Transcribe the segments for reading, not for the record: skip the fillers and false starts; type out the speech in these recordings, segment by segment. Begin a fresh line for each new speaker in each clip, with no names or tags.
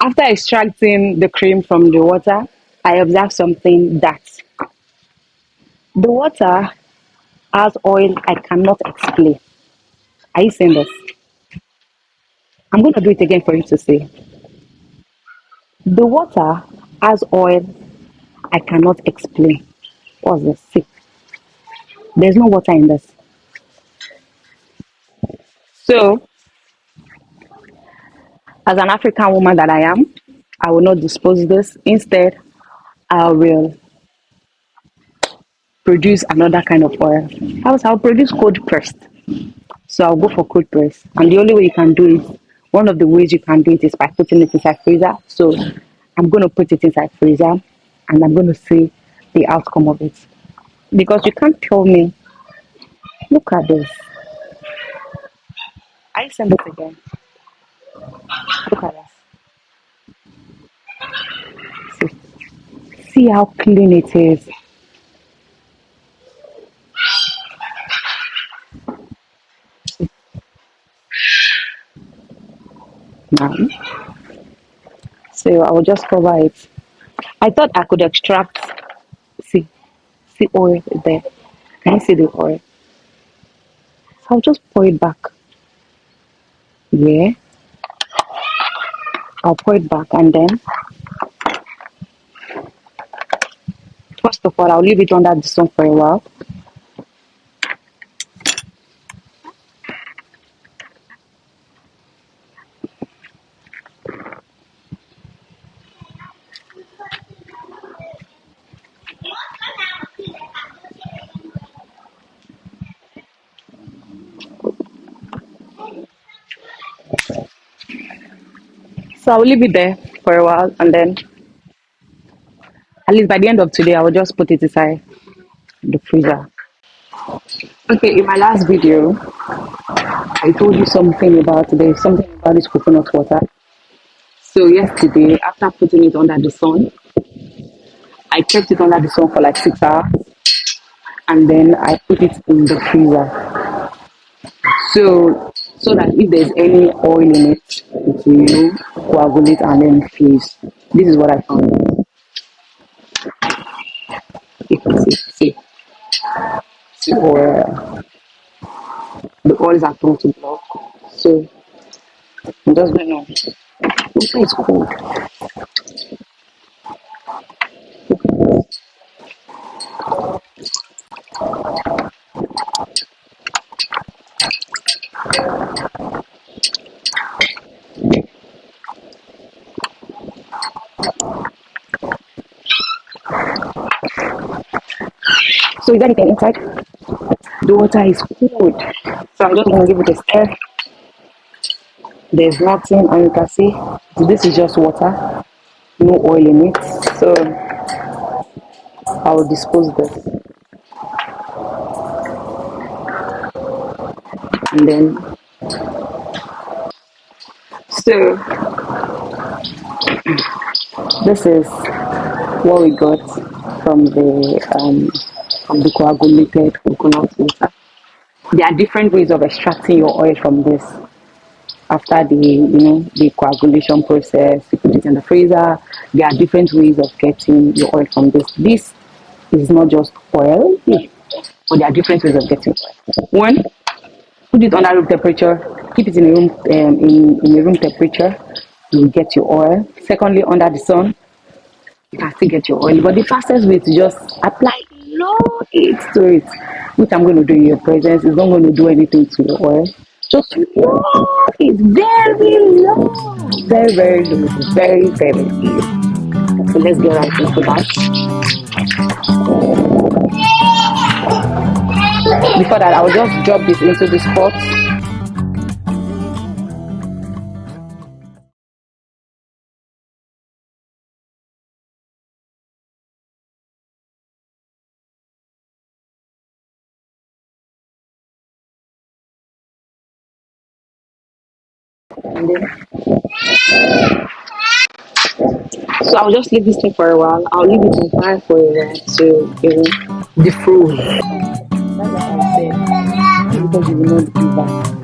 After extracting the cream from the water, I observed something that the water has oil I cannot explain. Are you seeing this? I'm going to do it again for you to see. The water has oil I cannot explain. What's this? See, there's no water in this. So, as an African woman that I am, I will not dispose this. Instead, I will produce another kind of oil. I'll produce cold pressed. So I'll go for cold press. And the only way you can do it, one of the ways you can do it is by putting it inside freezer. So I'm going to put it inside freezer and I'm going to see the outcome of it. Because you can't tell me, look at this. I send it again. Look at this. See how clean it is. Now, so I will just cover it. I thought I could extract, see, see oil there. Can you see the oil? So I'll just pour it back. Yeah. I'll pour it back and then, first of all, I'll leave it under the sun for a while. So I'll leave it there for a while and then at least by the end of today I will just put it inside the freezer. Okay, in my last video I told you something about this coconut water. So yesterday after putting it under the sun, I kept it under the sun for like 6 hours and then I put it in the freezer. So that if there's any oil in it, it will coagulate and then freeze. This is what I found. You can see oil. The oils are prone to block. So I'm just going to. This one is cold. So is there anything inside? The water is cold. So I'm just going to give it a stir. There's nothing, and you can see this is just water, no oil in it. So I will dispose this. And then, so this is what we got from the coagulated coconut water. There are different ways of extracting your oil from this. After the coagulation process, you put it in the freezer. There are different ways of getting your oil from this. This is not just oil, but there are different ways of getting oil. One, put it under room temperature. Keep it in a room in a room temperature. You will get your oil. Secondly, under the sun, you can still get your oil. But the fastest way to just apply low heat to it, which I'm going to do in your presence, is not going to do anything to your oil. Just low. It's very low. Very, very low. Very, very low. So let's get right into that. Before that, I'll just drop this into this pot. And then, so I'll just leave this thing for a while. I'll leave it in fire for a while to defrost. That's what I said. Because you will not do that.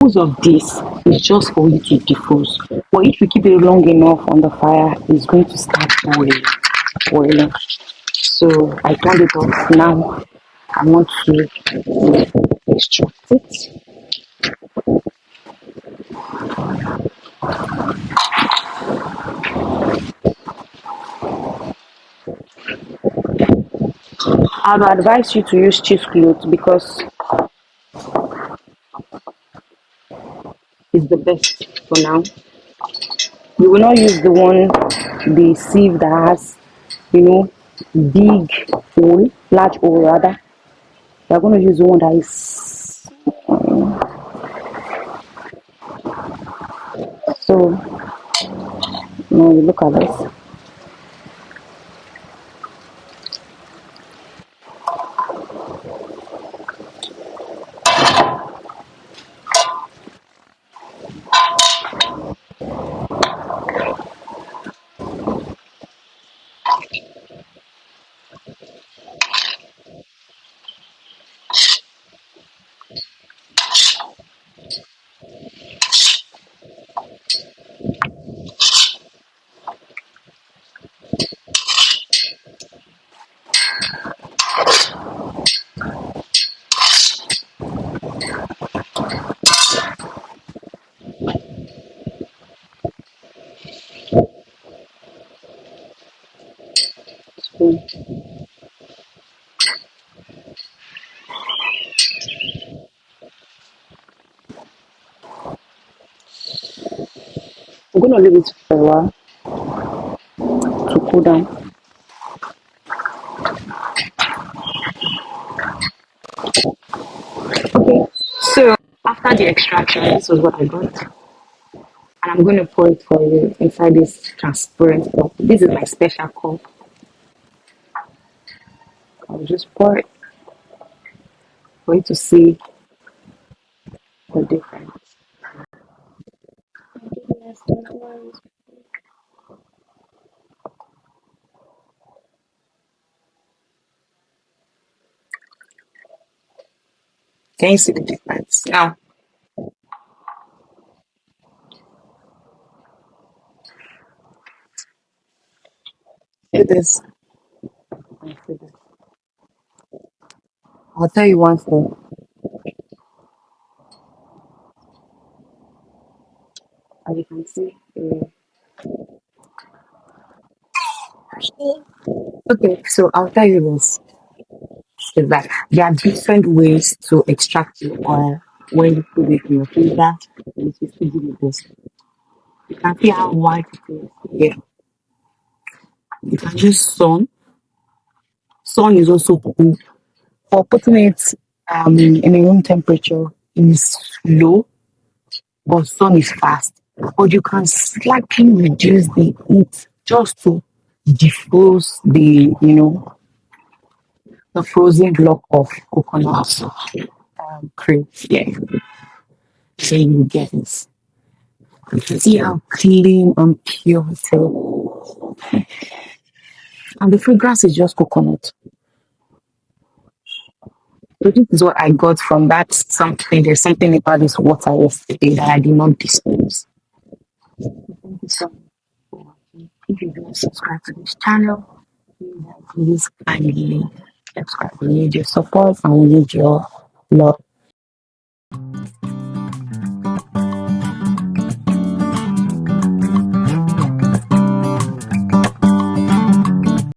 purpose of this is just for it to defrost. But if you keep it long enough on the fire, it's going to start boiling. So I turned it off. Now I want to extract it. I would advise you to use cheesecloth because it's the best for now. You will not use the sieve that has, you know, big hole, large hole rather. You are going to use the one that is so. Now you look at this. So I'm going to leave it for a while to cool down. Okay. So after the extraction, this was what I got. And I'm going to pour it for you inside this transparent cup. This is my special cup. I'll just pour it for you to see the difference. Can you see the difference? Now, see this. I'll tell you one thing. As you can see, okay, so I'll tell you this is that there are different ways to extract the oil when you put it in your freezer and it will still give you this. You can see how white it is. Yeah, you can use sun. Sun is also cool. For putting it in a room temperature is low, but sun is fast. But you can slightly reduce the heat just to defrost the frozen block of coconut cream. Yeah, so you get this. You can see how clean and pure it is. And the fragrance is just coconut. So this is what I got from that something. There's something about this water yesterday that I did not disclose. Thank you so much for watching. If you don't subscribe to this channel, please kindly subscribe. We need your support and we need your love.